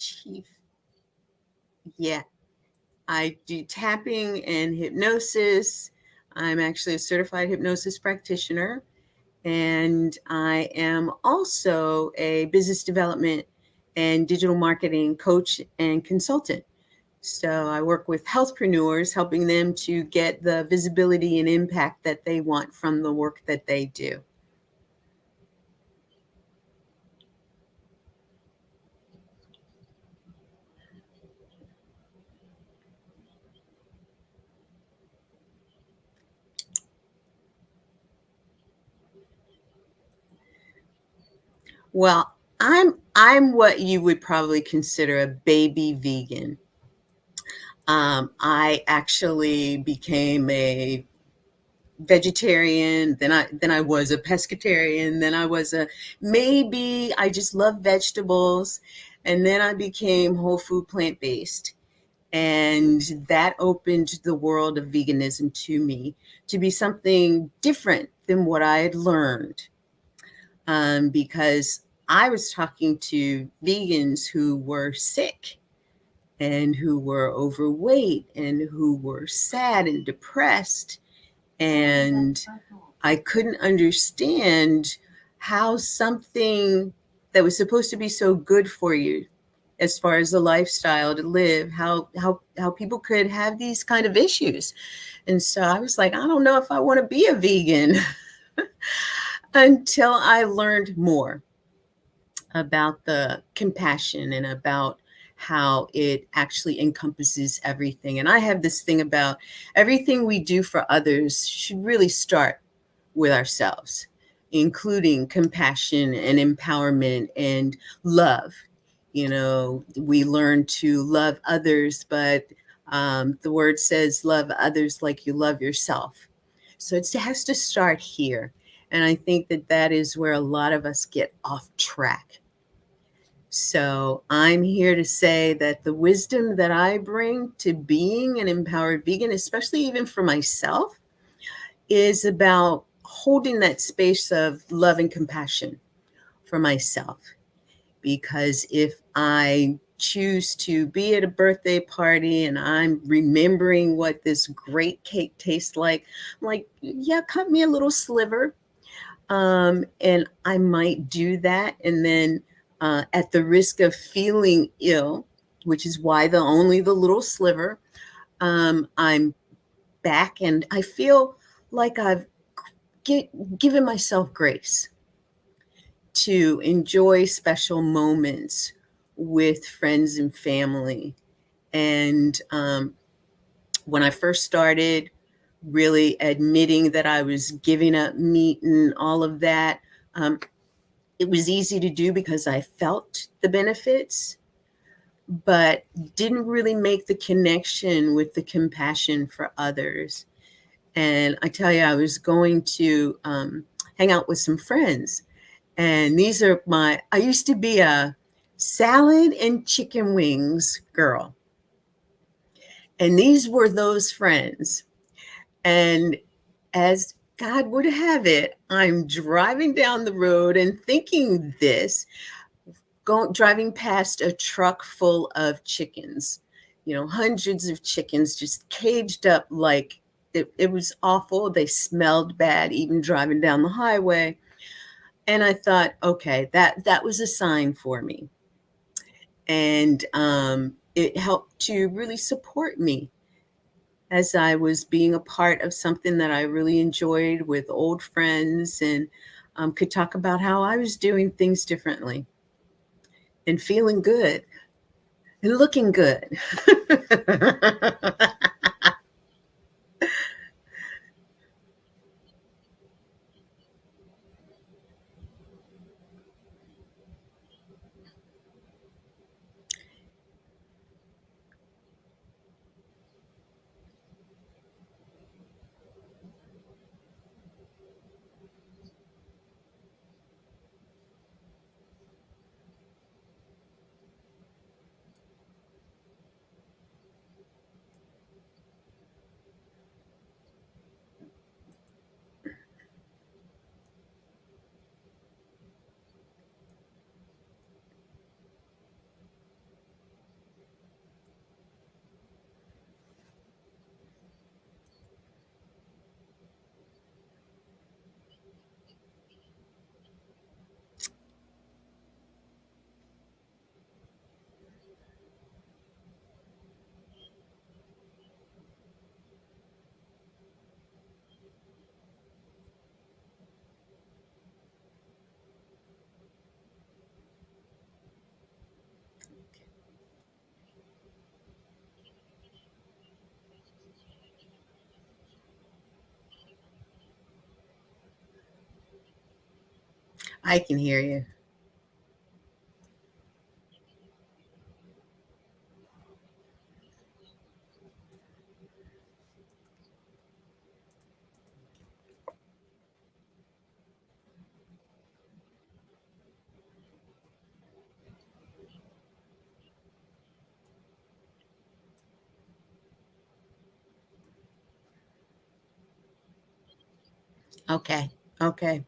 chief. Yeah, I do tapping and hypnosis. I'm actually a certified hypnosis practitioner, and I am also a business development and digital marketing coach and consultant. So I work with healthpreneurs, helping them to get the visibility and impact that they want from the work that they do. Well, I'm what you would probably consider a baby vegan. I actually became a vegetarian, then I was a pescatarian, then I was a maybe I just love vegetables, and then I became whole food plant-based. And that opened the world of veganism to me to be something different than what I had learned. Because I was talking to vegans who were sick and who were overweight and who were sad and depressed. And I couldn't understand how something that was supposed to be so good for you as far as the lifestyle to live, how people could have these kind of issues. And so I was like, I don't know if I want to be a vegan until I learned more about the compassion and about how it actually encompasses everything. And I have this thing about everything we do for others should really start with ourselves, including compassion and empowerment and love. You know, we learn to love others, but the word says love others like you love yourself. So it has to start here. And I think that that is where a lot of us get off track. So I'm here to say that the wisdom that I bring to being an empowered vegan, especially even for myself, is about holding that space of love and compassion for myself. Because if I choose to be at a birthday party and I'm remembering what this great cake tastes like, I'm like, yeah, cut me a little sliver. And I might do that. And then at the risk of feeling ill, which is why only the little sliver, I'm back and I feel like I've given myself grace to enjoy special moments with friends and family. And when I first started really admitting that I was giving up meat and all of that, it was easy to do because I felt the benefits, but didn't really make the connection with the compassion for others. And I tell you, I was going to hang out with some friends. And these are I used to be a salad and chicken wings girl. And these were those friends. And as God would have it, I'm driving down the road and thinking this, driving past a truck full of chickens, hundreds of chickens just caged up like it was awful. They smelled bad, even driving down the highway. And I thought, okay, that was a sign for me. And it helped to really support me as I was being a part of something that I really enjoyed with old friends, and could talk about how I was doing things differently and feeling good and looking good. I can hear you. Okay. Okay.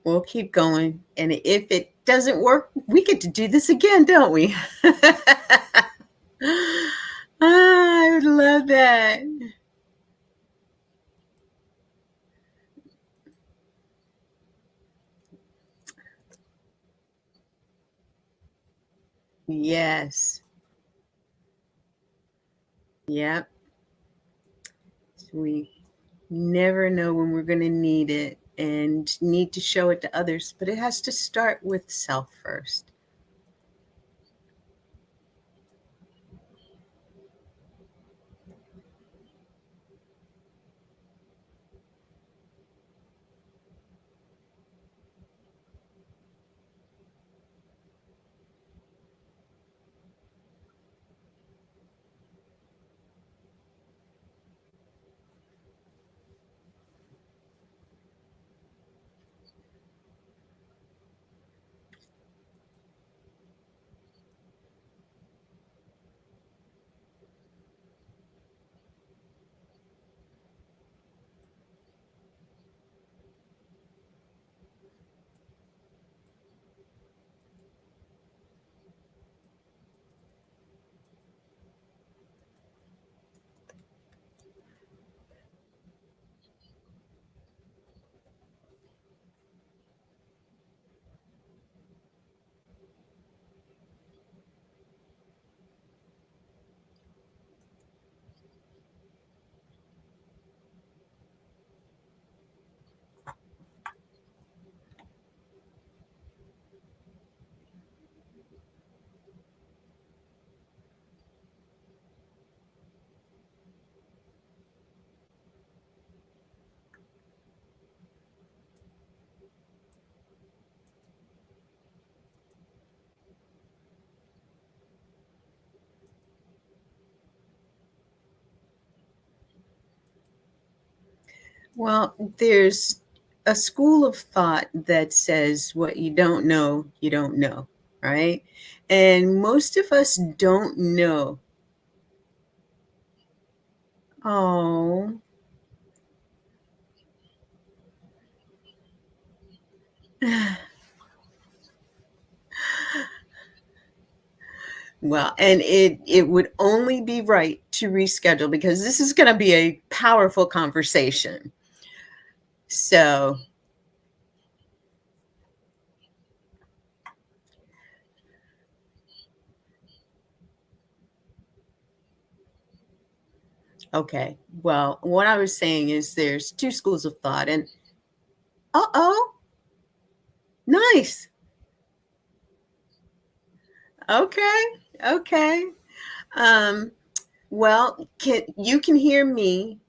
We'll keep going. And if it doesn't work, we get to do this again, don't we? I would love that. Yes. Yep. We never know when we're going to need it and need to show it to others, but it has to start with self first. Well, there's a school of thought that says what you don't know, right? And most of us don't know. Oh, well, and it would only be right to reschedule because this is going to be a powerful conversation. So, okay. Well, what I was saying is there's two schools of thought, and oh, nice. Okay, okay. Um, well, can hear me,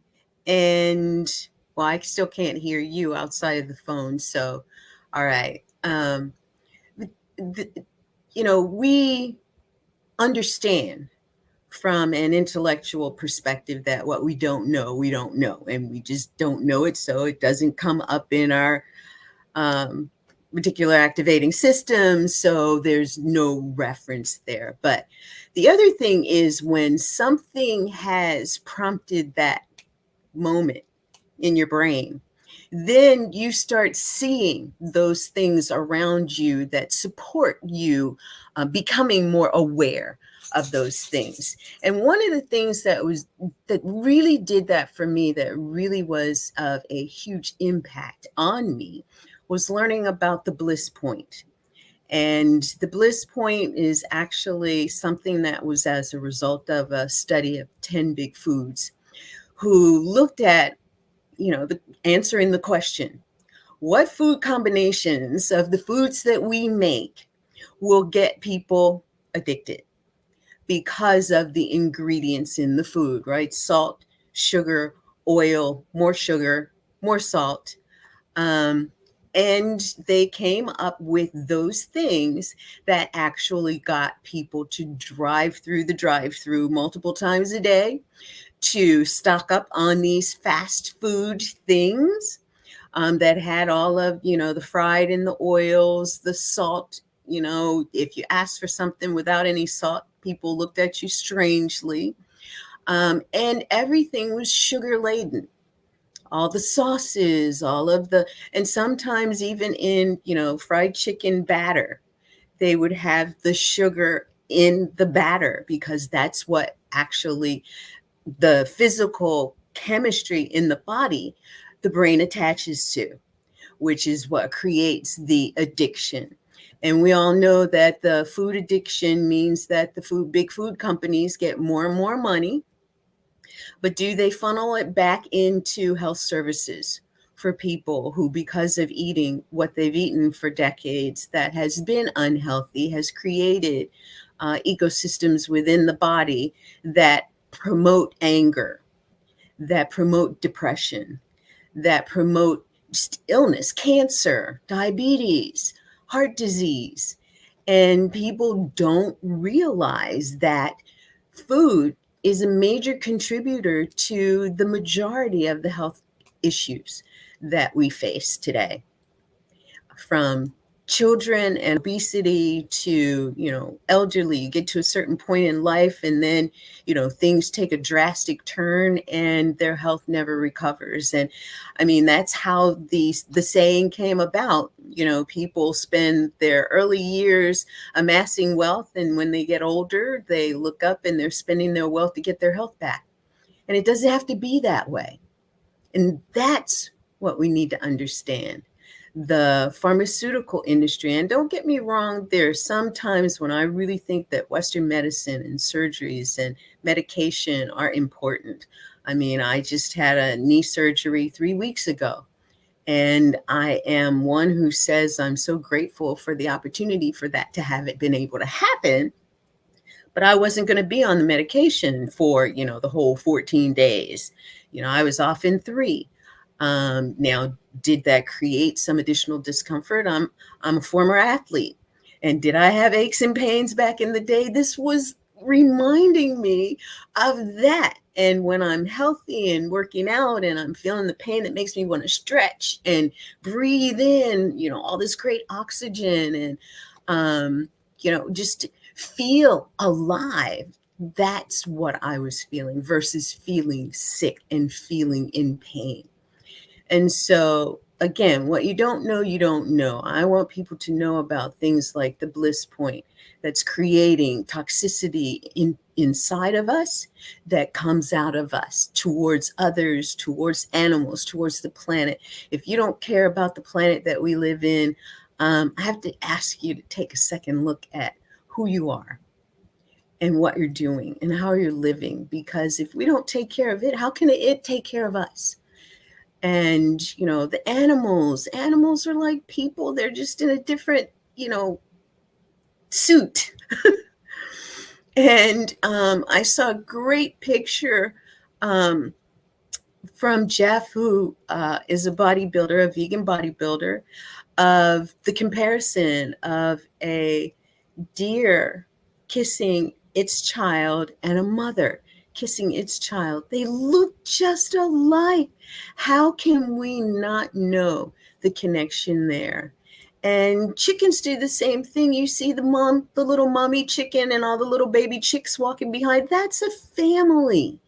and well, I still can't hear you outside of the phone. So, all right. The, the, we understand from an intellectual perspective that what we don't know, and we just don't know it, so it doesn't come up in our um, reticular activating system, so there's no reference there. But the other thing is when something has prompted that moment in your brain, then you start seeing those things around you that support you becoming more aware of those things. And one of the things that really did that for me, that really was of a huge impact on me, was learning about the bliss point. And the bliss point is actually something that was as a result of a study of 10 big foods who looked at, answering the question, what food combinations of the foods that we make will get people addicted because of the ingredients in the food, right? Salt, sugar, oil, more sugar, more salt. Um, And they came up with those things that actually got people to drive through the drive-through multiple times a day, to stock up on these fast food things that had all of, the fried and the oils, the salt. If you asked for something without any salt, people looked at you strangely. And everything was sugar laden. All the sauces, and sometimes even in, fried chicken batter, they would have the sugar in the batter because that's what actually the physical chemistry in the body, the brain attaches to, which is what creates the addiction. And we all know that the food addiction means that the big food companies get more and more money, but do they funnel it back into health services for people who, because of eating what they've eaten for decades that has been unhealthy, has created ecosystems within the body that promote anger, that promote depression, that promote just illness, cancer, diabetes, heart disease. And people don't realize that food is a major contributor to the majority of the health issues that we face today, from children and obesity to, elderly. You get to a certain point in life and then, things take a drastic turn and their health never recovers. And I mean, that's how the saying came about. People spend their early years amassing wealth, and when they get older, they look up and they're spending their wealth to get their health back. And it doesn't have to be that way. And that's what we need to understand. The pharmaceutical industry, and don't get me wrong, there are some times when I really think that Western medicine and surgeries and medication are important. I mean, I just had a knee surgery 3 weeks ago, and I am one who says I'm so grateful for the opportunity for that to have it been able to happen. But I wasn't going to be on the medication for, the whole 14 days. I was off in 3. Now, did that create some additional discomfort? I'm a former athlete. And did I have aches and pains back in the day? This was reminding me of that. And when I'm healthy and working out and I'm feeling the pain, that makes me want to stretch and breathe in, all this great oxygen and, just feel alive. That's what I was feeling versus feeling sick and feeling in pain. And so, again, what you don't know, you don't know. I want people to know about things like the bliss point that's creating toxicity inside of us that comes out of us towards others, towards animals, towards the planet. If you don't care about the planet that we live in, I have to ask you to take a second look at who you are and what you're doing and how you're living. Because if we don't take care of it, how can it take care of us? And, the animals are like people. They're just in a different, suit. And I saw a great picture from Jeff, who is a bodybuilder, a vegan bodybuilder, of the comparison of a deer kissing its child and a mother kissing its child. They look just alike. How can we not know the connection there? And chickens do the same thing. You see the little mommy chicken and all the little baby chicks walking behind. That's a family.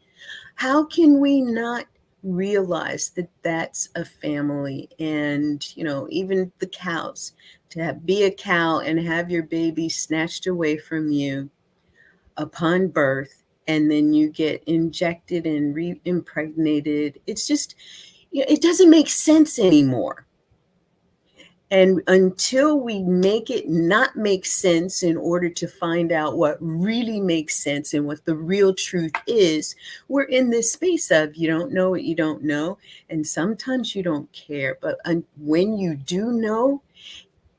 How can we not realize that that's a family? And, even the cows, to be a cow and have your baby snatched away from you upon birth, and then you get injected and re-impregnated. It's just, it doesn't make sense anymore. And until we make it not make sense in order to find out what really makes sense and what the real truth is, we're in this space of you don't know what you don't know. And sometimes you don't care. But when you do know,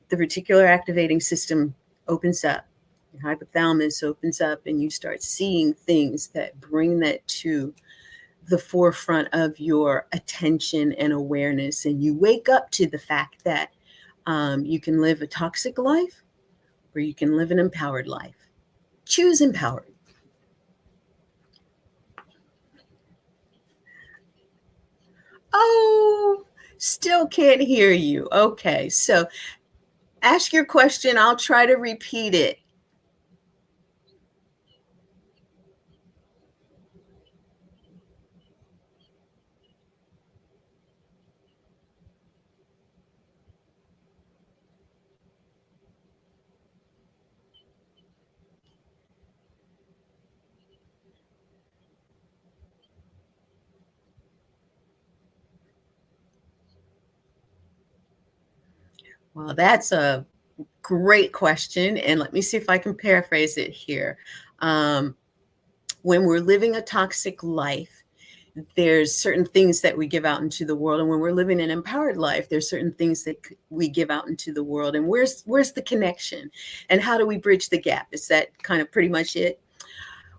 the reticular activating system opens up. Your hypothalamus opens up and you start seeing things that bring that to the forefront of your attention and awareness. And you wake up to the fact that You can live a toxic life or you can live an empowered life. Choose empowered. Oh, still can't hear you. Okay, so ask your question. I'll try to repeat it. Well, that's a great question. And let me see if I can paraphrase it here. Um, when we're living a toxic life, there's certain things that we give out into the world. And when we're living an empowered life, there's certain things that we give out into the world. And where's the connection? And how do we bridge the gap? Is that kind of pretty much it?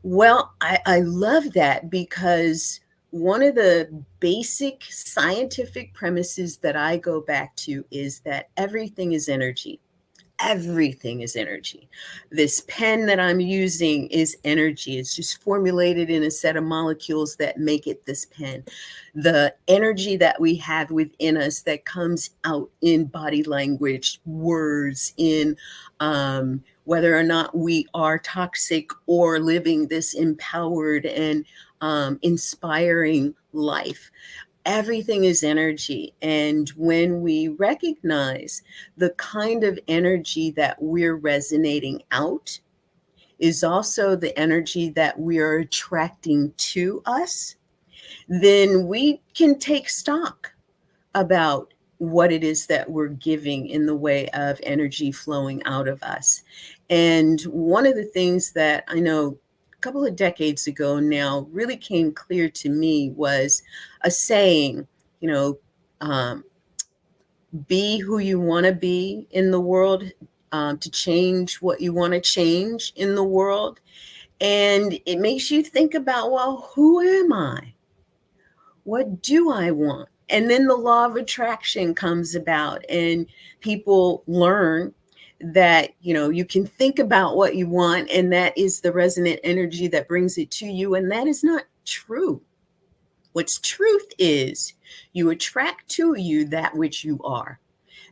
Well, I love that because one of the basic scientific premises that I go back to is that everything is energy. Everything is energy. This pen that I'm using is energy. It's just formulated in a set of molecules that make it this pen. The energy that we have within us that comes out in body language, words, in whether or not we are toxic or living this empowered and inspiring life. Everything is energy. And when we recognize the kind of energy that we're resonating out is also the energy that we are attracting to us, then we can take stock about what it is that we're giving in the way of energy flowing out of us. And one of the things that I know a couple of decades ago now really came clear to me was a saying, you know, um, be who you want to be in the world, to change what you want to change in the world. And it makes you think about, well, who am I? What do I want? And then the law of attraction comes about, and people learn that, you know, you can think about what you want, and that is the resonant energy that brings it to you. And that is not true. What's truth is you attract to you that which you are.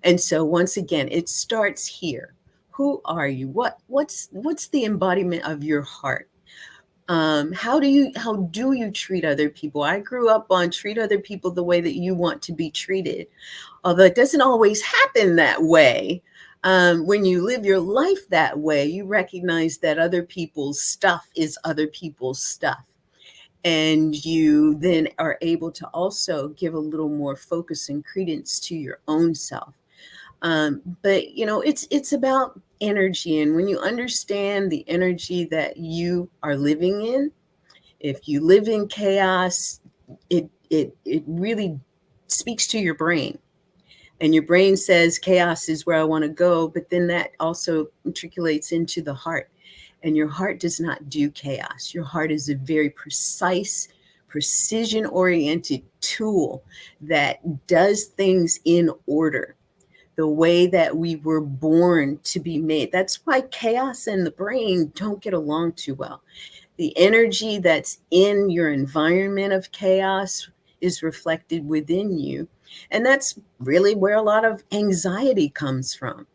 And so once again, it starts here. Who are you? What's the embodiment of your heart? How do you treat other people? I grew up on treat other people the way that you want to be treated, although it doesn't always happen that way. When you live your life that way, you recognize that other people's stuff is other people's stuff, and you then are able to also give a little more focus and credence to your own self. But you know, it's about energy, and when you understand the energy that you are living in, if you live in chaos, it really speaks to your brain, and your brain says chaos is where I want to go, but then that also matriculates into the heart, and your heart does not do chaos. Your heart is a very precise, precision oriented tool that does things in order, the way that we were born to be made. That's why chaos and the brain don't get along too well. The energy that's in your environment of chaos is reflected within you. And that's really where a lot of anxiety comes from,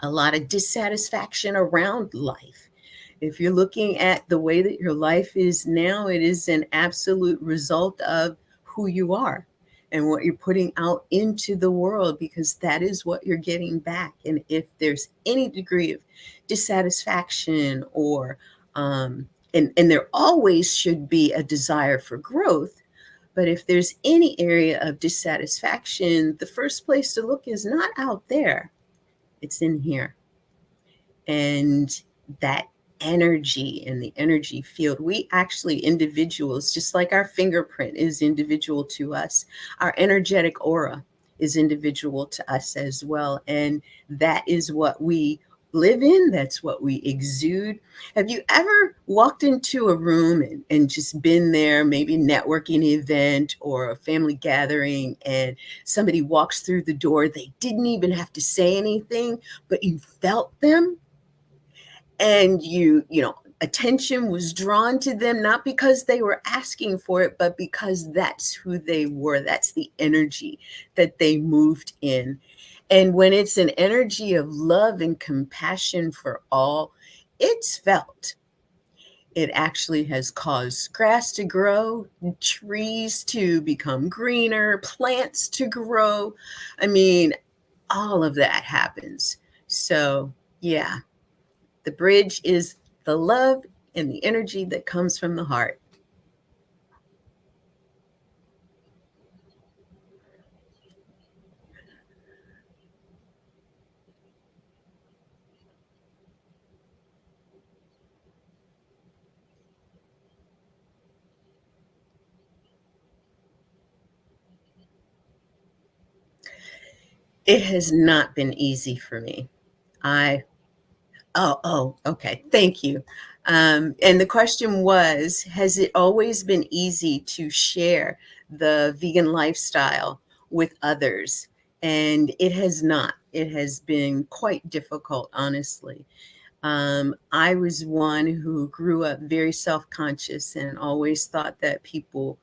a lot of dissatisfaction around life. If you're looking at the way that your life is now, it is an absolute result of who you are and what you're putting out into the world, because that is what you're getting back. And if there's any degree of dissatisfaction or and there always should be a desire for growth, but if there's any area of dissatisfaction, the first place to look is not out there, it's in here. And that energy and the energy field, we actually, individuals, just like our fingerprint is individual to us, our energetic aura is individual to us as well. And that is what we live in. That's what we exude. Have you ever walked into a room and just been there, maybe networking event or a family gathering, and somebody walks through the door, they didn't even have to say anything, but you felt them, and attention was drawn to them, not because they were asking for it, but because that's who they were. That's the energy that they moved in. And when it's an energy of love and compassion for all, it's felt. It actually has caused grass to grow, trees to become greener, plants to grow. I mean, all of that happens. So, yeah, the bridge is the love and the energy that comes from the heart. It has not been easy for me. I okay. Thank you. And the question was, has it always been easy to share the vegan lifestyle with others? And it has not. It has been quite difficult, honestly. I was one who grew up very self-conscious and always thought that people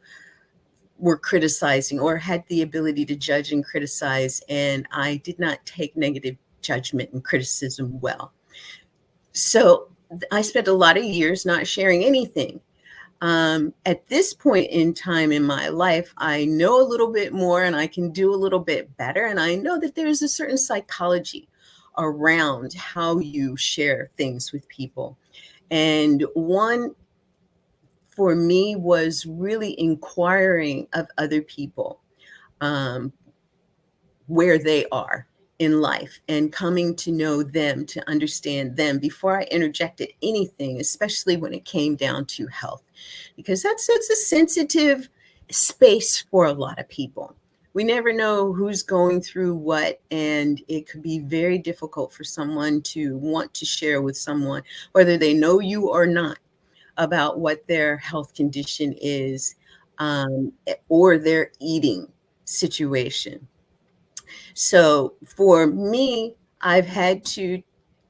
were criticizing or had the ability to judge and criticize, and I did not take negative judgment and criticism well. So I spent a lot of years not sharing anything. At this point in time in my life, I know a little bit more and I can do a little bit better. And I know that there's a certain psychology around how you share things with people. And one for me was really inquiring of other people. Um, where they are in life and coming to know them, to understand them before I interjected anything, especially when it came down to health, because that's a sensitive space for a lot of people. We never know who's going through what, and it could be very difficult for someone to want to share with someone, whether they know you or not, about what their health condition is, or their eating situation. So for me, I've had to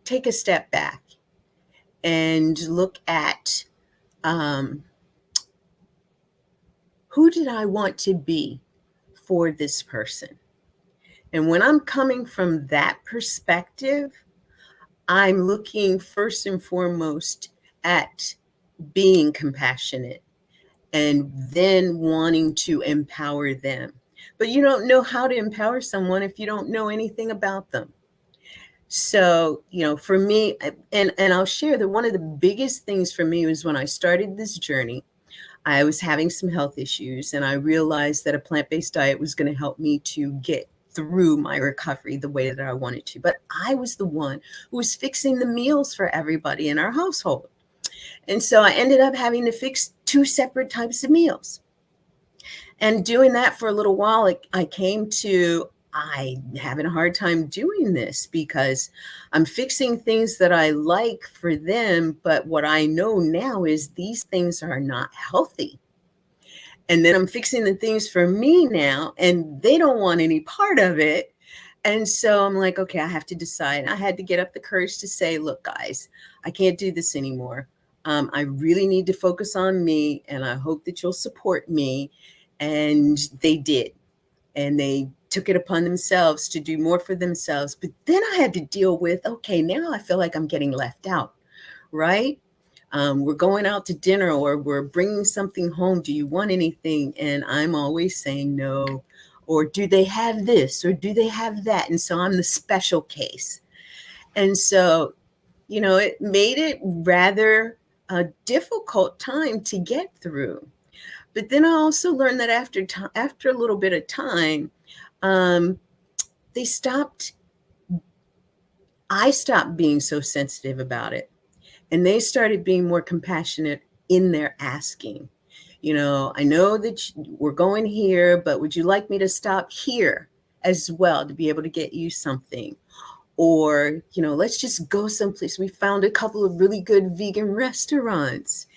take a step back and look at, um, who did I want to be for this person? And when I'm coming from that perspective, I'm looking first and foremost at being compassionate and then wanting to empower them. But you don't know how to empower someone if you don't know anything about them. So, for me, and I'll share that one of the biggest things for me was when I started this journey, I was having some health issues, and I realized that a plant-based diet was going to help me to get through my recovery the way that I wanted to. But I was the one who was fixing the meals for everybody in our household. And so I ended up having to fix two separate types of meals. And doing that for a little while, I came to, I'm having a hard time doing this because I'm fixing things that I like for them. But what I know now is these things are not healthy. And then I'm fixing the things for me now, and they don't want any part of it. And so I'm like, okay, I have to decide. I had to get up the courage to say, look, guys, I can't do this anymore. I really need to focus on me, and I hope that you'll support me. And they did. And they took it upon themselves to do more for themselves. But then I had to deal with, okay, now I feel like I'm getting left out, right? We're going out to dinner or we're bringing something home. Do you want anything? And I'm always saying no. Or do they have this or do they have that? And so I'm the special case. And so, it made it rather a difficult time to get through. But then I also learned that after a little bit of time, um, they stopped. I stopped being so sensitive about it, and they started being more compassionate in their asking. I know that we're going here, but would you like me to stop here as well to be able to get you something? Or, let's just go someplace. We found a couple of really good vegan restaurants,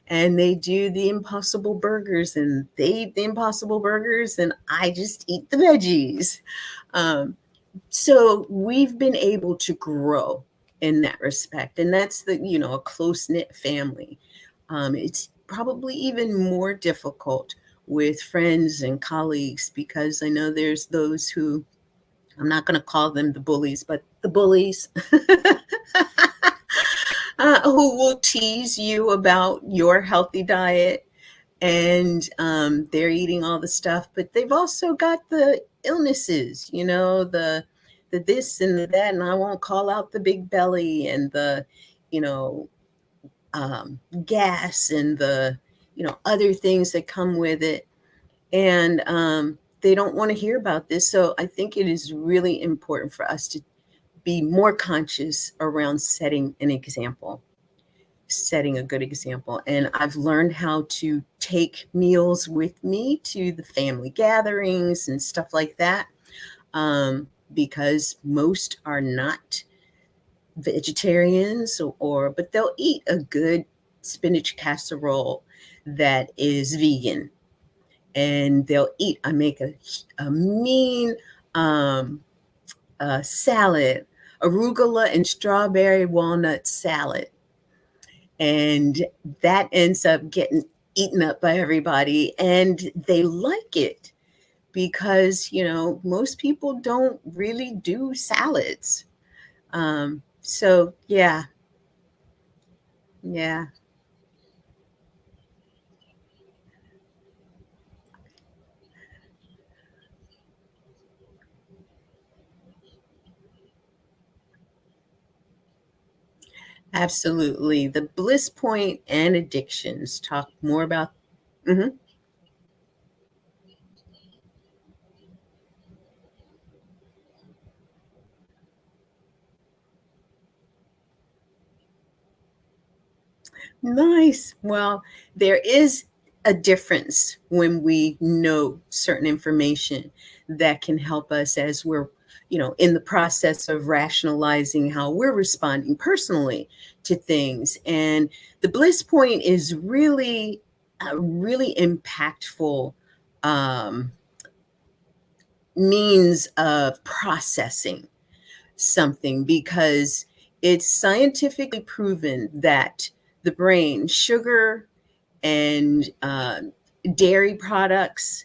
and they do the Impossible Burgers, and they eat the Impossible Burgers, and I just eat the veggies. Um, so we've been able to grow in that respect. And that's a close knit family. It's probably even more difficult with friends and colleagues, because I know there's those who, I'm not going to call them the bullies, but the bullies who will tease you about your healthy diet, and they're eating all the stuff, but they've also got the illnesses, the this and the that, and I won't call out the big belly and the, you know, gas and the, other things that come with it, and they don't want to hear about this. So I think it is really important for us to be more conscious around setting a good example. And I've learned how to take meals with me to the family gatherings and stuff like that, because most are not vegetarians, but they'll eat a good spinach casserole that is vegan, and I make a mean salad, arugula and strawberry walnut salad, and that ends up getting eaten up by everybody, and they like it because most people don't really do salads. So yeah, absolutely. The bliss point and addictions, talk more about. Mhm. Nice. Well, there is a difference when we know certain information that can help us as we're, in the process of rationalizing how we're responding personally to things. And the bliss point is really a really impactful um, means of processing something, because it's scientifically proven that the brain, sugar and dairy products,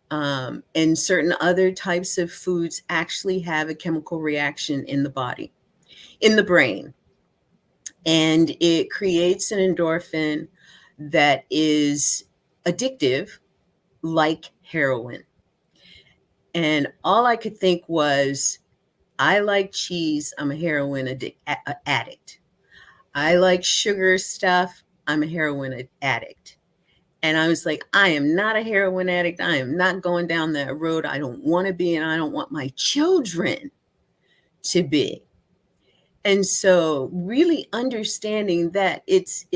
and certain other types of foods actually have a chemical reaction in the body, in the brain, and it creates an endorphin that is addictive, like heroin. And all I could think was, I like cheese, I'm a addict. I like sugar stuff, I'm a heroin addict. And I was like, I am not a heroin addict. I am not going down that road. I don't want to be, and I don't want my children to be. And so really understanding that it's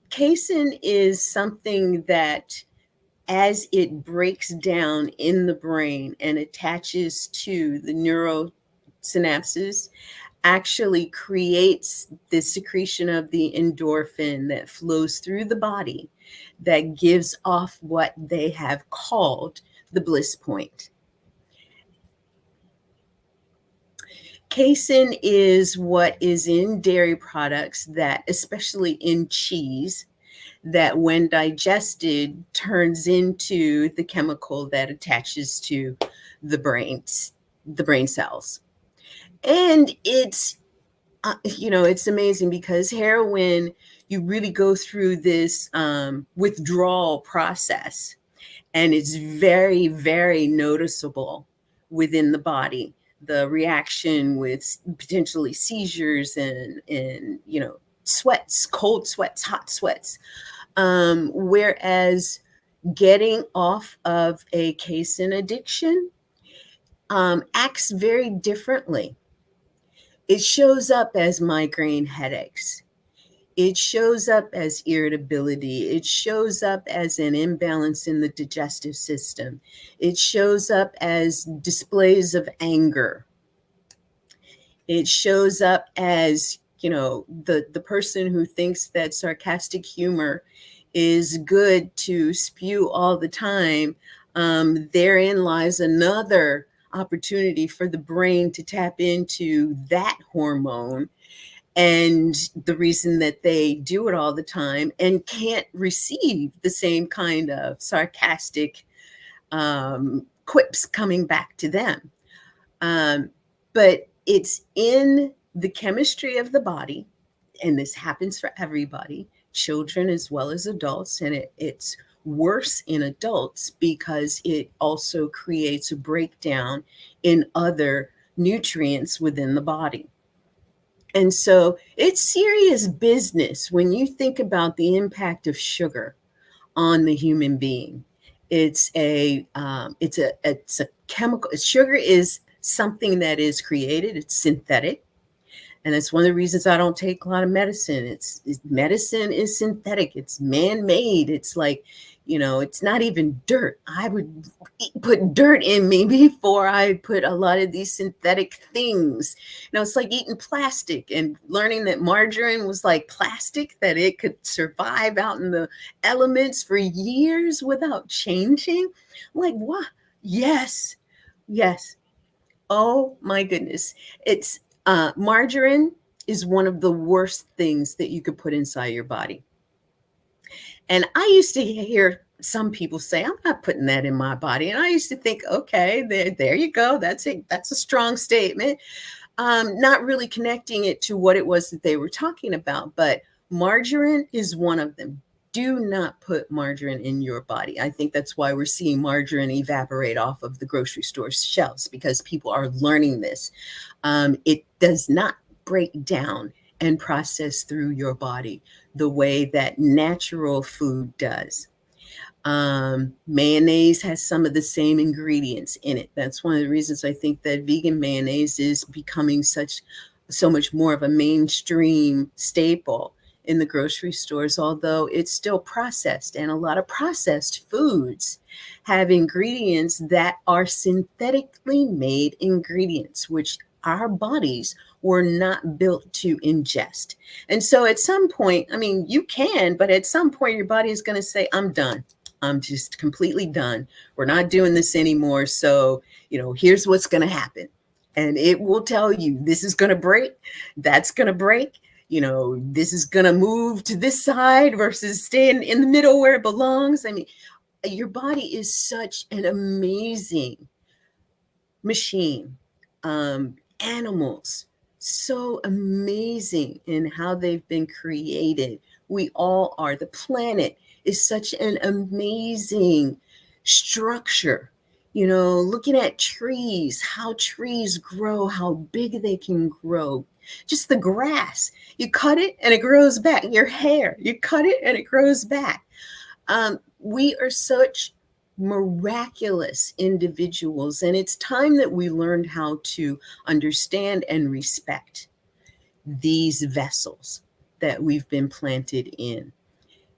casein is something that, as it breaks down in the brain and attaches to the neurosynapses, actually creates the secretion of the endorphin that flows through the body, that gives off what they have called the bliss point. Casein is what is in dairy products, that, especially in cheese, that when digested turns into the chemical that attaches to the brain cells. And it's amazing, because heroin, you really go through this withdrawal process, and it's very, very noticeable within the body. The reaction with potentially seizures and sweats, cold sweats, hot sweats. Whereas getting off of a casein addiction acts very differently. It shows up as migraine headaches. It shows up as irritability. It shows up as an imbalance in the digestive system. It shows up as displays of anger. It shows up as, the person who thinks that sarcastic humor is good to spew all the time. Therein lies another opportunity for the brain to tap into that hormone, and the reason that they do it all the time and can't receive the same kind of sarcastic quips coming back to them. But it's in the chemistry of the body, and this happens for everybody, children as well as adults, and it's worse in adults because it also creates a breakdown in other nutrients within the body. And so it's serious business when you think about the impact of sugar on the human being. It's a chemical. Sugar is something that is created. It's synthetic, and that's one of the reasons I don't take a lot of medicine. Medicine is synthetic. It's man-made. It's like, it's not even dirt. I would put dirt in me before I put a lot of these synthetic things. It's like eating plastic and learning that margarine was like plastic, that it could survive out in the elements for years without changing. Like, what? Yes, yes. Oh my goodness. It's margarine is one of the worst things that you could put inside your body. And I used to hear some people say, I'm not putting that in my body. And I used to think, okay, there you go. That's a strong statement. Not really connecting it to what it was that they were talking about. But margarine is one of them. Do not put margarine in your body. I think that's why we're seeing margarine evaporate off of the grocery store shelves, because people are learning this. It does not break down and process through your body the way that natural food does. Mayonnaise has some of the same ingredients in it. That's one of the reasons I think that vegan mayonnaise is becoming so much more of a mainstream staple in the grocery stores, although it's still processed. And a lot of processed foods have ingredients that are synthetically made ingredients, which our bodies were not built to ingest. And so at some point, I mean, you can, but at some point your body is going to say, I'm done. I'm just completely done. We're not doing this anymore. So, here's what's going to happen. And it will tell you, this is going to break, that's going to break. This is going to move to this side versus staying in the middle where it belongs. I mean, your body is such an amazing machine. Animals, so amazing in how they've been created. We all are. The planet is such an amazing structure. Looking at trees, how trees grow, how big they can grow. Just the grass, you cut it and it grows back. Your hair, you cut it and it grows back. We are such miraculous individuals, and it's time that we learned how to understand and respect these vessels that we've been planted in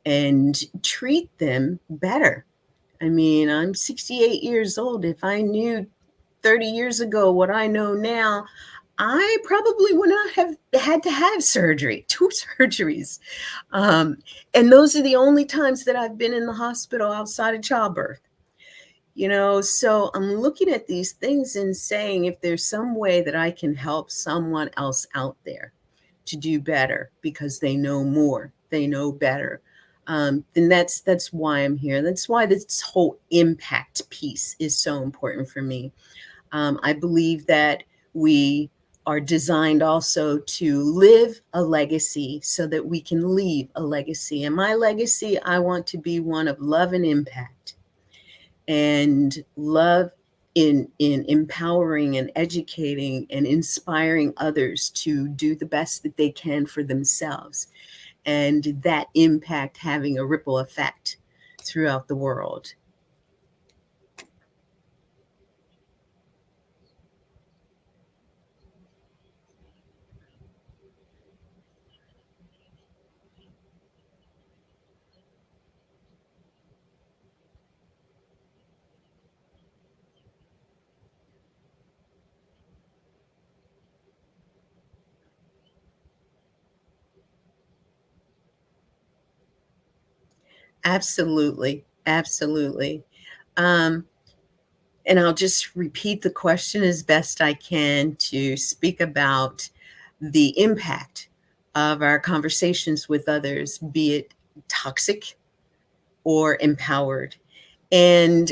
and treat them better. I mean, I'm 68 years old. If I knew 30 years ago what I know now, I probably would not have had to have surgery, 2 surgeries. And those are the only times that I've been in the hospital outside of childbirth. So I'm looking at these things and saying, if there's some way that I can help someone else out there to do better because they know more, they know better, then that's why I'm here. That's why this whole impact piece is so important for me. I believe that we are designed also to live a legacy so that we can leave a legacy. And my legacy, I want to be one of love and impact, and love in empowering and educating and inspiring others to do the best that they can for themselves, and that impact having a ripple effect throughout the world. Absolutely. Absolutely. Um, and I'll just repeat the question as best I can to speak about the impact of our conversations with others, be it toxic or empowered. And,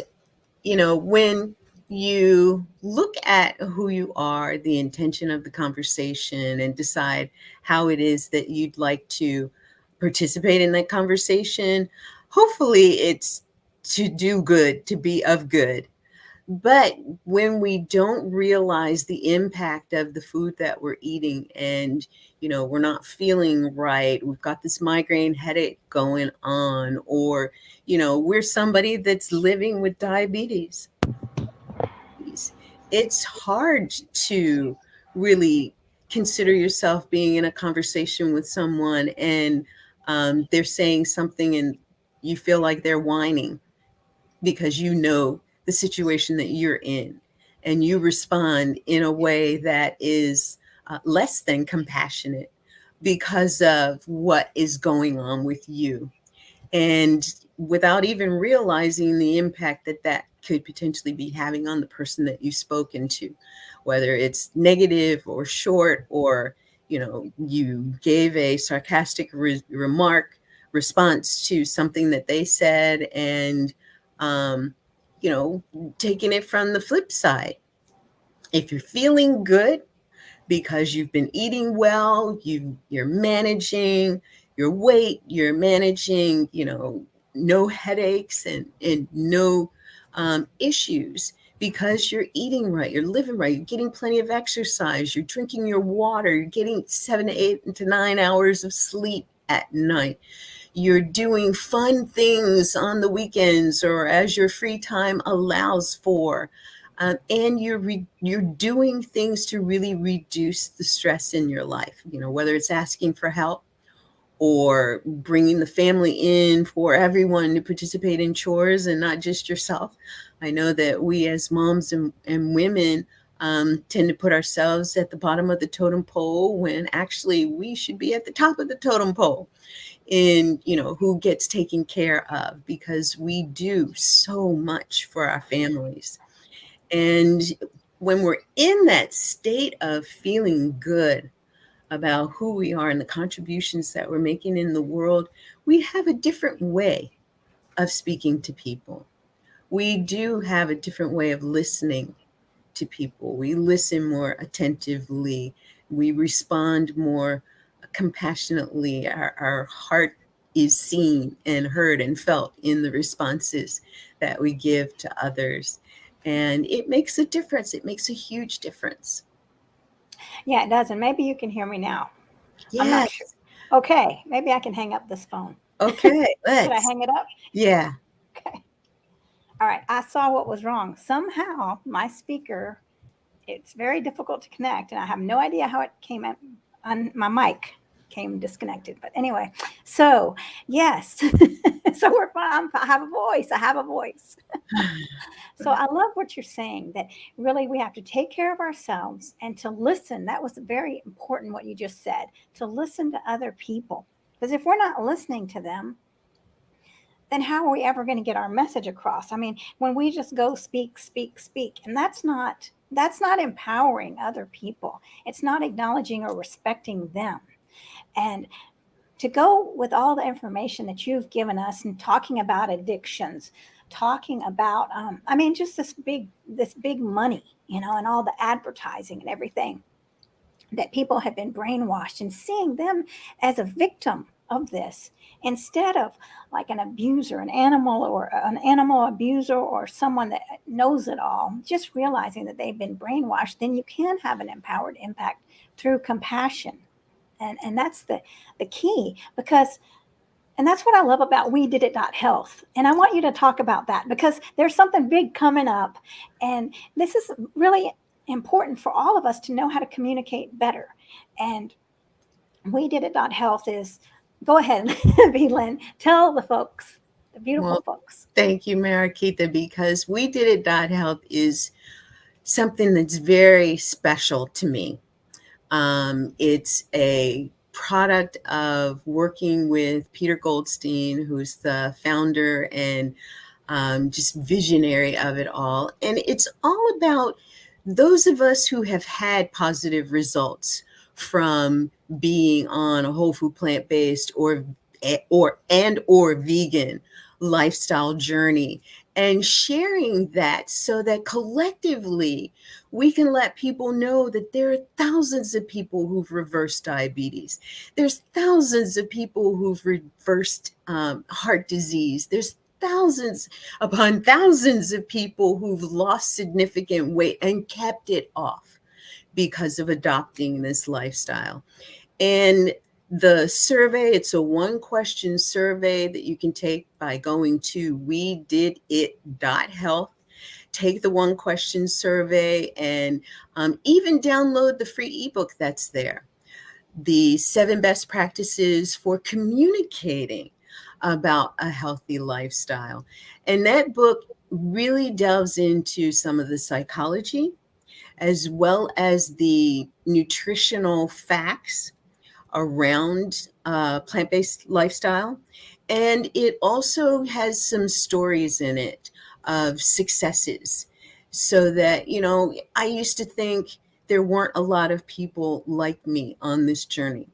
when you look at who you are, the intention of the conversation, and decide how it is that you'd like to participate in that conversation, hopefully it's to do good, to be of good. But when we don't realize the impact of the food that we're eating, and we're not feeling right, we've got this migraine headache going on, or we're somebody that's living with diabetes, it's hard to really consider yourself being in a conversation with someone, and they're saying something and you feel like they're whining because the situation that you're in, and you respond in a way that is less than compassionate because of what is going on with you, and without even realizing the impact that that could potentially be having on the person that you've spoken to, whether it's negative or short, or you gave a sarcastic remark response to something that they said, and um, taking it from the flip side. If you're feeling good because you've been eating well, you're managing your weight, you're managing, no headaches, and no issues, because you're eating right, you're living right, you're getting plenty of exercise, you're drinking your water, you're getting 7 to 8 to 9 hours of sleep at night, you're doing fun things on the weekends or as your free time allows for. And you're doing things to really reduce the stress in your life, whether it's asking for help or bringing the family in for everyone to participate in chores and not just yourself. I know that we as moms and women tend to put ourselves at the bottom of the totem pole when actually we should be at the top of the totem pole in who gets taken care of, because we do so much for our families. And when we're in that state of feeling good about who we are and the contributions that we're making in the world, we have a different way of speaking to people. We do have a different way of listening to people. We listen more attentively. We respond more compassionately. Our heart is seen and heard and felt in the responses that we give to others. And it makes a difference. It makes a huge difference. Yeah, it does. And maybe you can hear me now. I'm not sure. Yes. Okay, maybe I can hang up this phone. Okay, Should I let's. hang it up? Yeah. Okay. All right. I saw what was wrong. Somehow my speaker, it's very difficult to connect, and I have no idea how it came on my mic came disconnected. But anyway, so yes, so we're fine. I have a voice. I have a voice. So I love what you're saying, that really we have to take care of ourselves and to listen. That was very important what you just said, to listen to other people. Because if we're not listening to them, then how are we ever going to get our message across? I mean, when we just go speak, speak, speak, and that's not empowering other people. It's not acknowledging or respecting them. And to go with all the information that you've given us and talking about addictions, talking about I mean, just this big money, and all the advertising and everything, that people have been brainwashed, and seeing them as a victim of this instead of like an abuser, an animal, or an animal abuser, or someone that knows it all, just realizing that they've been brainwashed, then you can have an empowered impact through compassion. And that's the key, because and that's what I love about We Did It Health. And I want you to talk about that, because there's something big coming up. And this is really important for all of us to know how to communicate better. And We Did It Health is, go ahead, VLynn, tell the folks, the beautiful Well, folks. thank you, Marakita, because We Did It Health is something that's very special to me. It's a product of working with Peter Goldstein, who's the founder and just visionary of it all. And it's all about those of us who have had positive results from being on a whole food, plant-based or vegan lifestyle journey, and sharing that so that collectively we can let people know that there are thousands of people who've reversed diabetes. There's thousands of people who've reversed heart disease. There's thousands upon thousands of people who've lost significant weight and kept it off because of adopting this lifestyle. And the survey, it's a 1-question survey that you can take by going to wedidit.health. Take the 1-question survey and even download the free ebook that's there. The 7 best practices for communicating about a healthy lifestyle. And that book really delves into some of the psychology as well as the nutritional facts around plant-based lifestyle. And it also has some stories in it of successes, so that, I used to think there weren't a lot of people like me on this journey.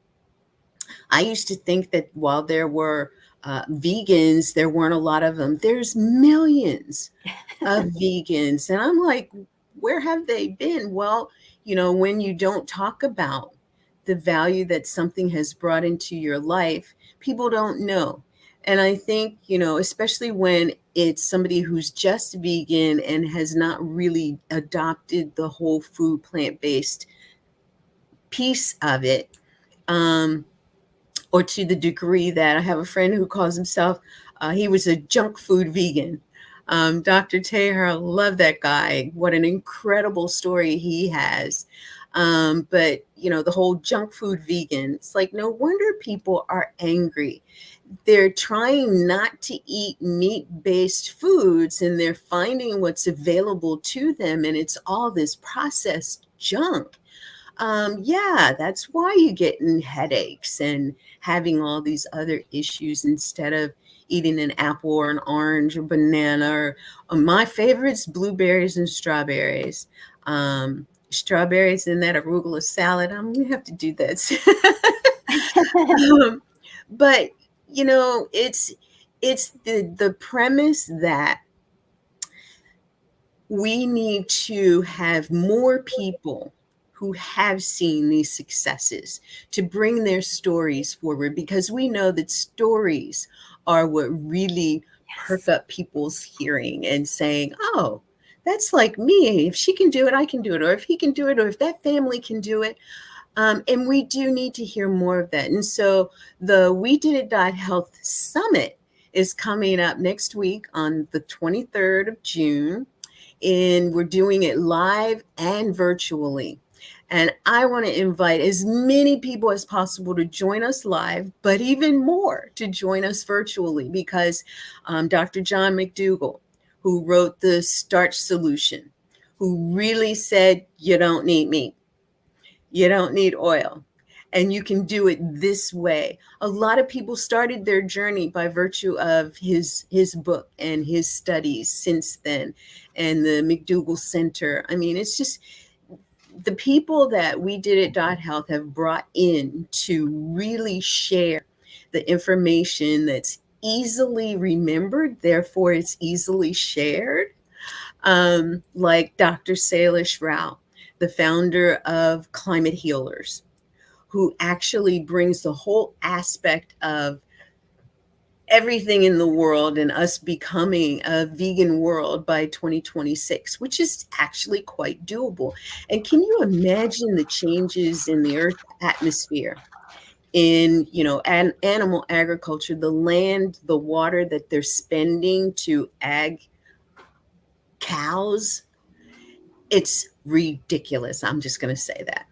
I used to think that while there were vegans, there weren't a lot of them. There's millions of vegans. And I'm like, where have they been? Well, when you don't talk about the value that something has brought into your life, people don't know. And I think, especially when it's somebody who's just vegan and has not really adopted the whole food plant-based piece of it, or to the degree that I have a friend who calls himself, he was a junk food vegan. Dr. Tahir, I love that guy. What an incredible story he has. But, the whole junk food vegan, it's like, no wonder people are angry. They're trying not to eat meat-based foods, and they're finding what's available to them, and it's all this processed junk. Yeah, that's why you're getting headaches and having all these other issues instead of eating an apple or an orange or banana. Or my favorites, blueberries and strawberries. Strawberries in that arugula salad. I'm gonna have to do that. But it's the premise that we need to have more people who have seen these successes to bring their stories forward, because we know that stories are what really perk up people's hearing and saying, oh, that's like me. If she can do it, I can do it. Or if he can do it, or if that family can do it. And we do need to hear more of that. And so the We Did It Health Summit is coming up next week on the 23rd of June. And we're doing it live and virtually. And I want to invite as many people as possible to join us live, but even more to join us virtually, because Dr. John McDougall, who wrote the Starch Solution, who really said, you don't need meat, you don't need oil, and you can do it this way. A lot of people started their journey by virtue of his book and his studies since then, and the McDougall Center. I mean, it's just the people that We Did It Health have brought in to really share the information that's easily remembered, therefore it's easily shared. Like Dr. Salish Rao, the founder of Climate Healers, who actually brings the whole aspect of everything in the world and us becoming a vegan world by 2026, which is actually quite doable. And can you imagine the changes in the Earth atmosphere, in animal agriculture, the land, the water that they're spending to ag cows? It's ridiculous. I'm just going to say that.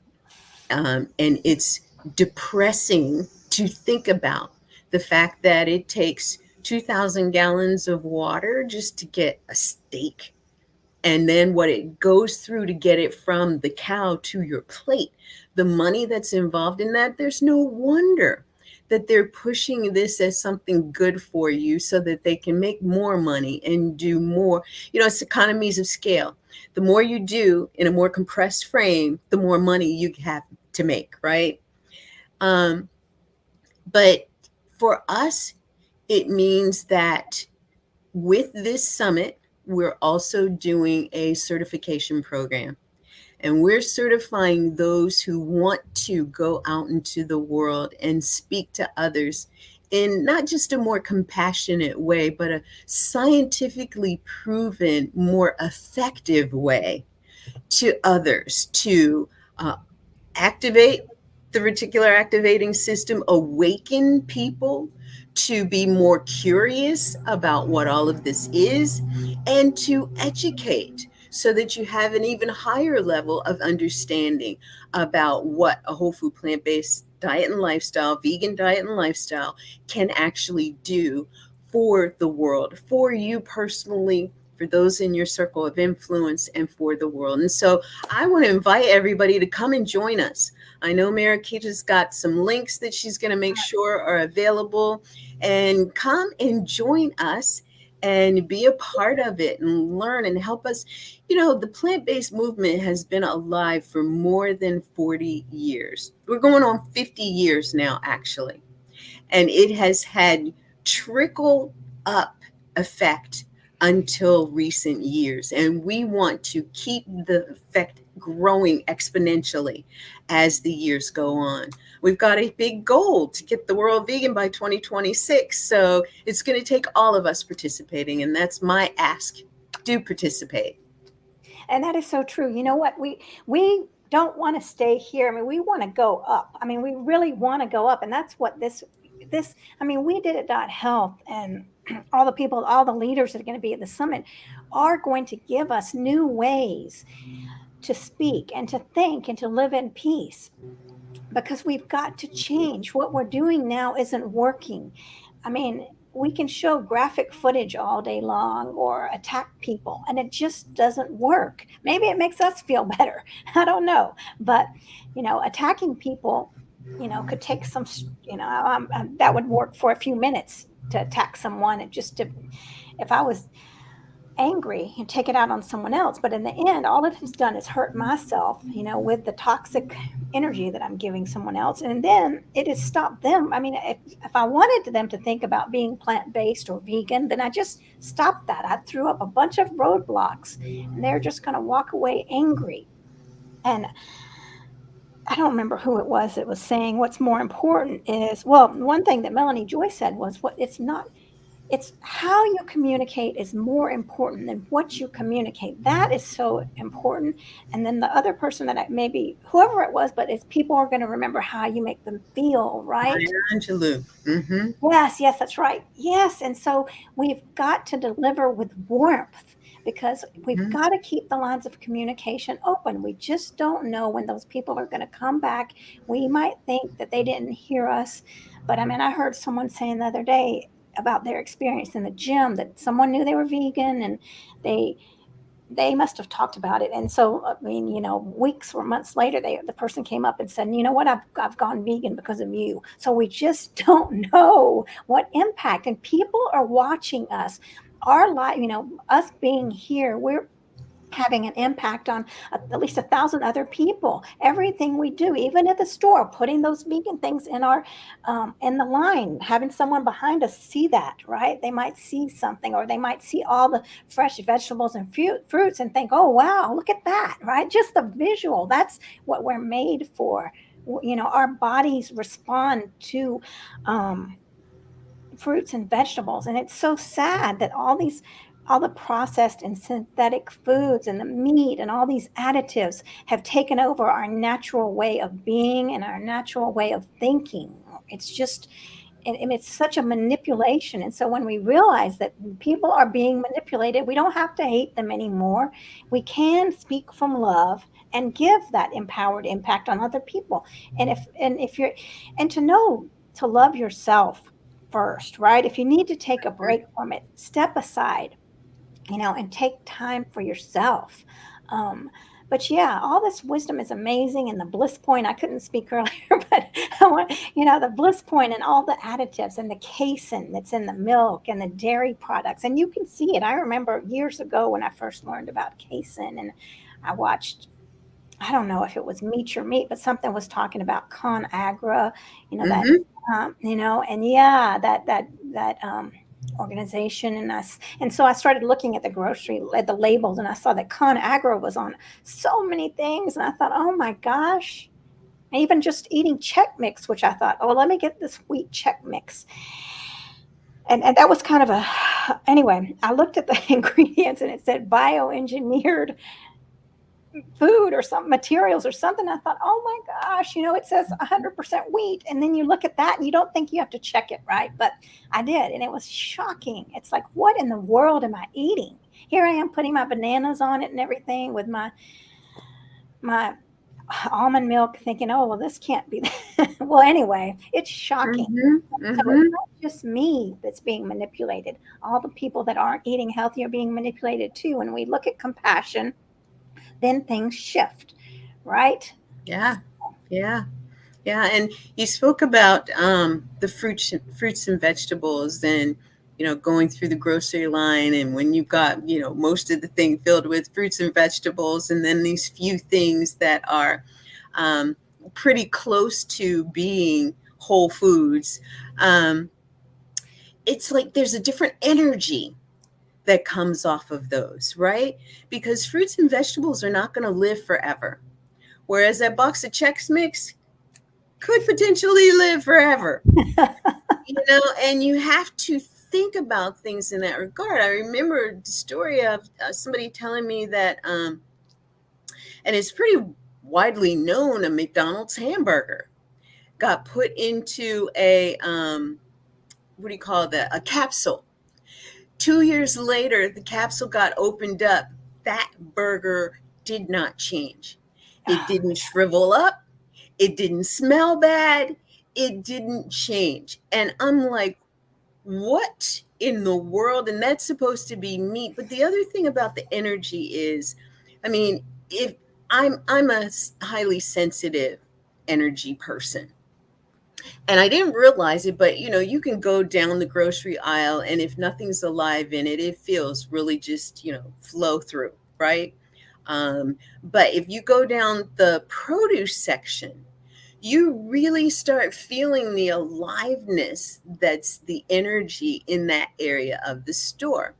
And it's depressing to think about the fact that it takes 2,000 gallons of water just to get a steak and then what it goes through to get it from the cow to your plate, the money that's involved in that, there's no wonder that they're pushing this as something good for you so that they can make more money and do more. It's economies of scale. The more you do in a more compressed frame, the more money you have to make, right? Um, but for us, it means that with this summit, we're also doing a certification program. And we're certifying those who want to go out into the world and speak to others in not just a more compassionate way, but a scientifically proven, more effective way to others to uh, activate the reticular activating system, awaken people to be more curious about what all of this is, and to educate so that you have an even higher level of understanding about what a whole food plant based diet and lifestyle, vegan diet and lifestyle can actually do for the world, for you personally, for those in your circle of influence, and for the world. And so I want to invite everybody to come and join us. I know Marakita's got some links that she's going to make sure are available, and come and join us and be a part of it and learn and help us. The plant-based movement has been alive for more than 40 years. We're going on 50 years now, actually. And it has had trickle up effect until recent years. And we want to keep the effect growing exponentially as the years go on. We've got a big goal to get the world vegan by 2026. So it's going to take all of us participating. And that's my ask. Do participate. And that is so true. You know what? We don't want to stay here. I mean, we want to go up. I mean, we really want to go up. And that's what this, I mean, we did it .health, and all the people, all the leaders that are going to be at the summit are going to give us new ways to speak and to think and to live in peace, because we've got to change. What we're doing now isn't working. I mean, we can show graphic footage all day long or attack people, and it just doesn't work. Maybe it makes us feel better. I don't know. But, attacking people, could take some, that would work for a few minutes to attack someone. If I was angry and take it out on someone else. But in the end, all it has done is hurt myself, with the toxic energy that I'm giving someone else. And then it has stopped them. I mean, if I wanted them to think about being plant-based or vegan, then I just stopped that. I threw up a bunch of roadblocks, and they're just going to walk away angry. And I don't remember who it was that was saying what's more important is, well, one thing that Melanie Joy said was, it's how you communicate is more important than what you communicate. That is so important. And then the other person that maybe whoever it was, but it's people are going to remember how you make them feel, right? Maya Angelou. Mm-hmm. Yes, that's right. Yes. And so we've got to deliver with warmth, because we've got to keep the lines of communication open. We just don't know when those people are going to come back. We might think that they didn't hear us, but I mean, I heard someone saying the other day about their experience in the gym that someone knew they were vegan, and they must have talked about it. And so, I mean, weeks or months later, the person came up and said, you know what, I've gone vegan because of you. So we just don't know what impact, and people are watching us. Our life, us being here, we're having an impact on at least 1,000 other people. Everything we do, even at the store, putting those vegan things in in the line, having someone behind us see that, right? They might see something, or they might see all the fresh vegetables and fruits and think, oh, wow, look at that, right? Just the visual. That's what we're made for. Our bodies respond to fruits and vegetables. And it's so sad that all the processed and synthetic foods and the meat and all these additives have taken over our natural way of being and our natural way of thinking. It's just, and it's such a manipulation. And so when we realize that people are being manipulated, we don't have to hate them anymore. We can speak from love and give that empowered impact on other people. And if you're, and to know to love yourself first, right? If you need to take a break from it, step aside, and take time for yourself. But yeah, all this wisdom is amazing. And the bliss point, I couldn't speak earlier, but the bliss point and all the additives and the casein that's in the milk and the dairy products. And you can see it. I remember years ago when I first learned about casein, and I watched, I don't know if it was Meet Your Meat, but something was talking about ConAgra, that, Mm-hmm. and yeah, that organization. And so I started looking at the labels, and I saw that ConAgra was on so many things. And I thought, oh my gosh, even just eating Chex Mix, which I thought, oh, let me get this wheat Chex Mix. And that was kind of anyway, I looked at the ingredients and it said bioengineered food or some materials or something. I thought, oh my gosh, it says 100% wheat. And then you look at that and you don't think you have to check it, right? But I did. And it was shocking. It's like, what in the world am I eating? Here I am putting my bananas on it and everything with my almond milk, thinking, oh, well, this can't be. Well, anyway, it's shocking. Mm-hmm. So Mm-hmm. it's not just me that's being manipulated. All the people that aren't eating healthy are being manipulated too. When we look at compassion, then things shift, right? Yeah. Yeah. Yeah. And you spoke about the fruits and vegetables, and going through the grocery line, and when you've got most of the thing filled with fruits and vegetables, and then these few things that are pretty close to being whole foods, um, it's like there's a different energy that comes off of those, right? Because fruits and vegetables are not going to live forever, whereas that box of Chex Mix could potentially live forever. And you have to think about things in that regard. I remember the story of somebody telling me that, and it's pretty widely known, a McDonald's hamburger got put into what do you call that? A capsule. 2 years later, the capsule got opened up. That burger did not change. It didn't shrivel up. It didn't smell bad. It didn't change. And I'm like, what in the world? And that's supposed to be meat. But the other thing about the energy is, I mean, if I'm a highly sensitive energy person, and I didn't realize it, but you can go down the grocery aisle, and if nothing's alive in it, it feels really just flow through, right? But if you go down the produce section, you really start feeling the aliveness that's the energy in that area of the store.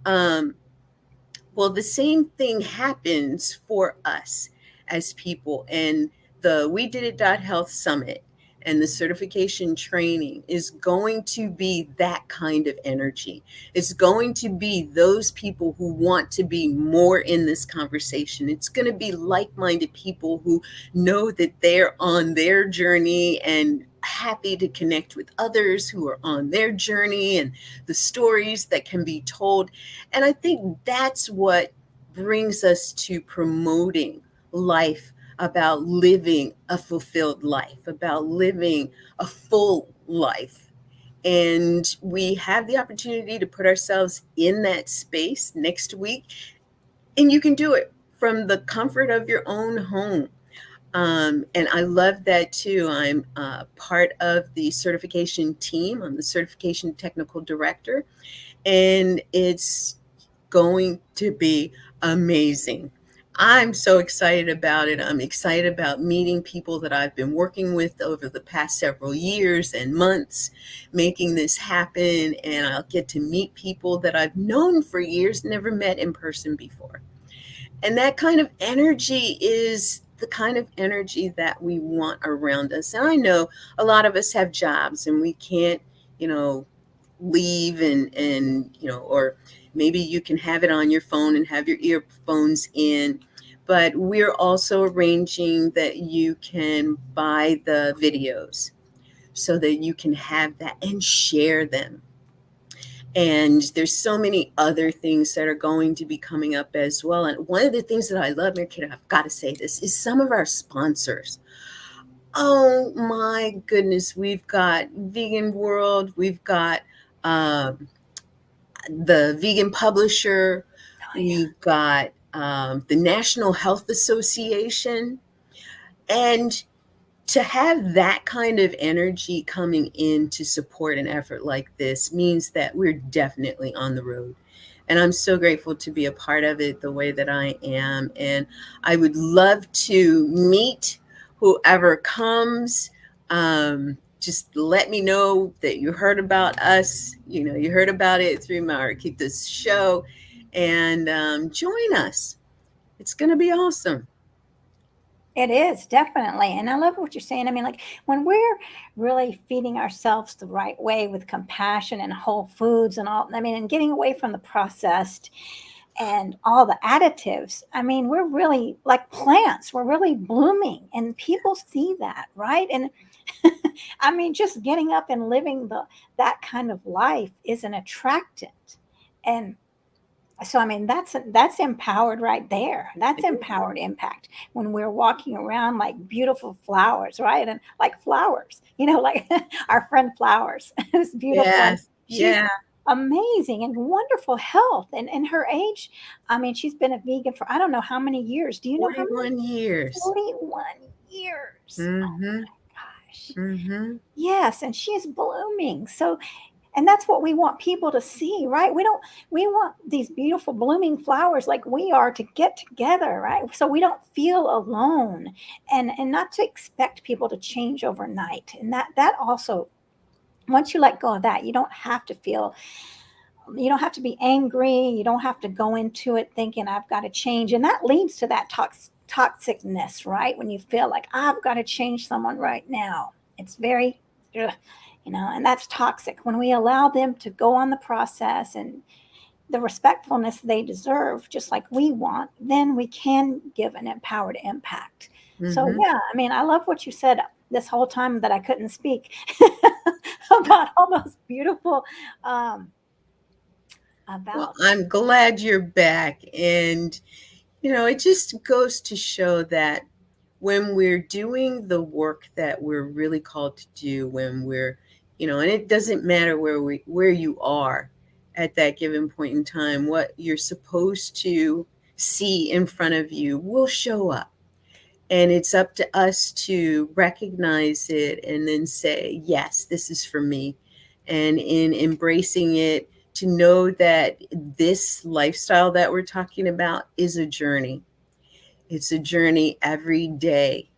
Um, well, the same thing happens for us as people. And the We Did It Health Summit and the certification training is going to be that kind of energy. It's going to be those people who want to be more in this conversation. It's going to be like-minded people who know that they're on their journey and happy to connect with others who are on their journey, and the stories that can be told. And I think that's what brings us to promoting life, about living a fulfilled life, about living a full life. And we have the opportunity to put ourselves in that space next week. And you can do it from the comfort of your own home. And I love that too. I'm part of the certification team. I'm the certification technical director, and it's going to be amazing. I'm so excited about it. I'm excited about meeting people that I've been working with over the past several years and months, making this happen. And I'll get to meet people that I've known for years, never met in person before. And that kind of energy is the kind of energy that we want around us. And I know a lot of us have jobs and we can't, leave and or maybe you can have it on your phone and have your earphones in, but we're also arranging that you can buy the videos so that you can have that and share them. And there's so many other things that are going to be coming up as well. And one of the things that I love, Mary Kate, I've got to say this, is some of our sponsors. Oh my goodness, we've got Vegan World, we've got the vegan publisher. Oh, yeah. We've got the National Health Association. And to have that kind of energy coming in to support an effort like this means that we're definitely on the road. And I'm so grateful to be a part of it the way that I am. And I would love to meet whoever comes. Just let me know that you heard about us. You know, you heard about it through my Keep This show, and join us. It's going to be awesome. It is definitely. And I love what you're saying. I mean, like when we're really feeding ourselves the right way with compassion and whole foods and all, I mean, and getting away from the processed and all the additives, I mean, we're really like plants, we're really blooming and people see that, right? And I mean, just getting up and living that kind of life is an attractant. And so, I mean, that's empowered right there. That's empowered impact when we're walking around like beautiful flowers, right? And like flowers, like our friend Flowers, who's beautiful. And Yes. she's Yeah. amazing and wonderful health. And her age, I mean, she's been a vegan for I don't know how many years. Do you know how many? 41 years. 41 years. Oh Mm-hmm. my gosh. Mm-hmm. Yes, and she's blooming. So, and that's what we want people to see, right? We want these beautiful blooming flowers like we are to get together, right? So we don't feel alone, and not to expect people to change overnight. And that also, once you let go of that, you don't have to be angry. You don't have to go into it thinking I've got to change. And that leads to that toxicness, right? When you feel like I've got to change someone right now. It's very, ugh, and that's toxic. When we allow them to go on the process and the respectfulness they deserve, just like we want, then we can give an empowered impact. So, Mm-hmm. yeah, I mean, I love what you said this whole time that I couldn't speak about all those beautiful, Well, about, I'm glad you're back. And, it just goes to show that when we're doing the work that we're really called to do, when we're, and it doesn't matter where you are at that given point in time, what you're supposed to see in front of you will show up. And it's up to us to recognize it and then say, yes, this is for me. And in embracing it, to know that this lifestyle that we're talking about is a journey. It's a journey every day.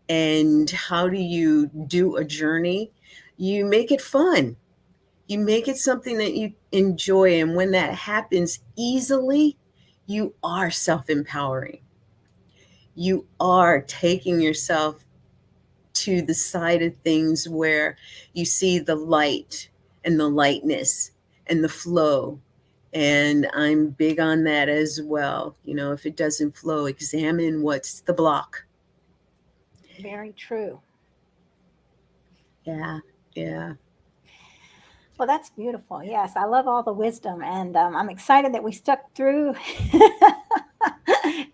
And how do you do a journey? You make it fun. You make it something that you enjoy. And when that happens easily, you are self empowering. You are taking yourself to the side of things where you see the light and the lightness and the flow. And I'm big on that as well. If it doesn't flow, examine what's the block. very true. Yeah. Yeah. Well, that's beautiful. Yes, I love all the wisdom, and I'm excited that we stuck through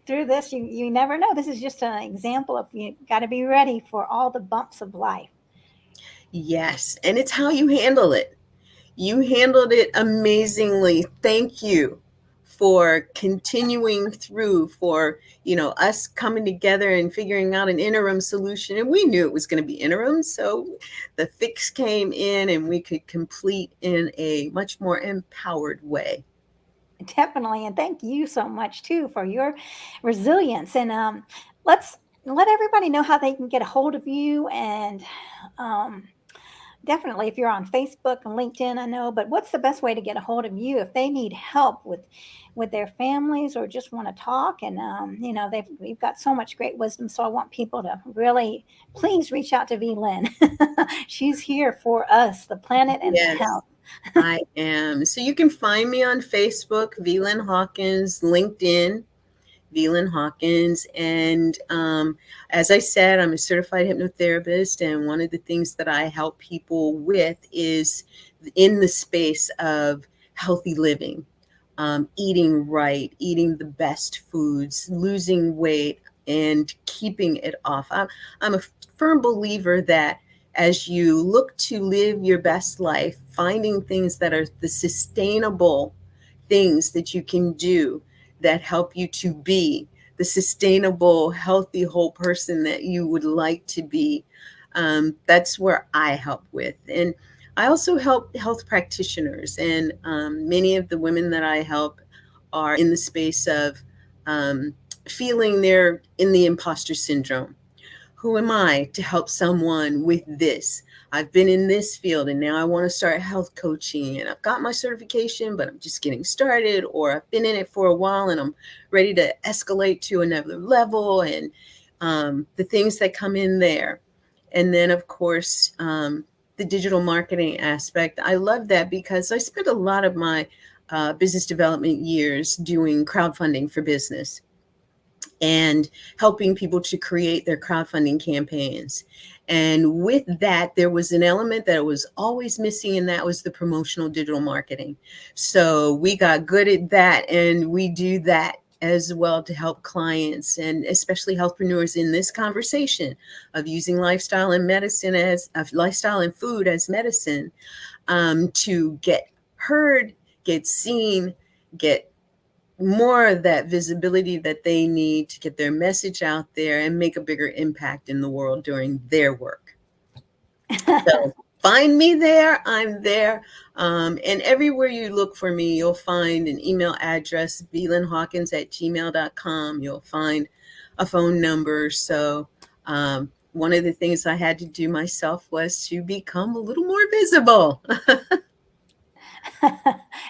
through this. You never know. This is just an example of you got to be ready for all the bumps of life. Yes. And it's how you handle it. You handled it amazingly. Thank you for continuing through, for us coming together and figuring out an interim solution. And we knew it was going to be interim, so the fix came in and we could complete in a much more empowered way. Definitely, and thank you so much too for your resilience. And let's let everybody know how they can get a hold of you. And um, definitely, if you're on Facebook and LinkedIn, I know. But what's the best way to get a hold of you if they need help with their families or just want to talk? And we've got so much great wisdom. So I want people to really please reach out to VLynn. She's here for us, the planet and the Yes, health. I am. So you can find me on Facebook, VLynn Hawkins, LinkedIn, VLynn Hawkins. And as I said, I'm a certified hypnotherapist. And one of the things that I help people with is in the space of healthy living, eating right, eating the best foods, losing weight, and keeping it off. I'm a firm believer that as you look to live your best life, finding things that are the sustainable things that you can do that help you to be the sustainable, healthy, whole person that you would like to be. That's where I help with. And I also help health practitioners. And many of the women that I help are in the space of feeling they're in the imposter syndrome. Who am I to help someone with this? I've been in this field and now I want to start health coaching, and I've got my certification, but I'm just getting started, or I've been in it for a while and I'm ready to escalate to another level, and the things that come in there. And then, of course, the digital marketing aspect. I love that because I spent a lot of my business development years doing crowdfunding for business and helping people to create their crowdfunding campaigns. And with that, there was an element that was always missing, and that was the promotional digital marketing. So we got good at that, and we do that as well to help clients, and especially healthpreneurs, in this conversation of using lifestyle and medicine as lifestyle and food as medicine, to get heard, get seen, get more of that visibility that they need to get their message out there and make a bigger impact in the world doing their work. So find me there. I'm there. And everywhere you look for me, you'll find an email address, VLynn You'll find a phone number. So one of the things I had to do myself was to become a little more visible.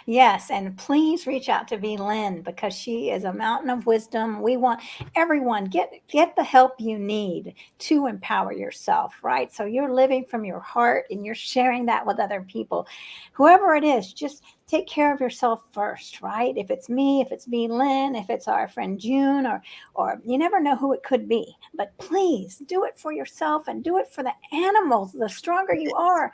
Yes, and please reach out to VLynn because she is a mountain of wisdom. We want everyone get the help you need to empower yourself, right? So you're living from your heart and you're sharing that with other people. Whoever it is, just take care of yourself first, right? If it's me, if it's VLynn, if it's our friend June, or you never know who it could be. But please do it for yourself and do it for the animals. The stronger you are,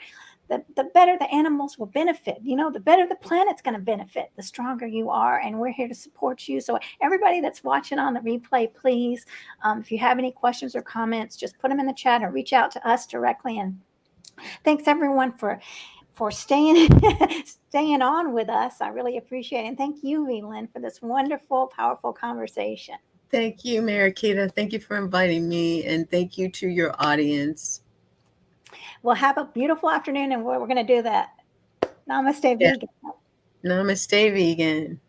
the better the animals will benefit. The better the planet's going to benefit, the stronger you are. And we're here to support you. So everybody that's watching on the replay, please, if you have any questions or comments, just put them in the chat or reach out to us directly. And thanks everyone for staying on with us. I really appreciate it. And thank you, VLynn, for this wonderful, powerful conversation. Thank you, Marikita. Thank you for inviting me. And thank you to your audience. Well, have a beautiful afternoon, and we're going to do that. Namaste, vegan. Namaste, vegan.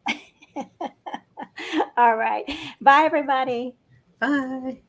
All right. Bye, everybody. Bye.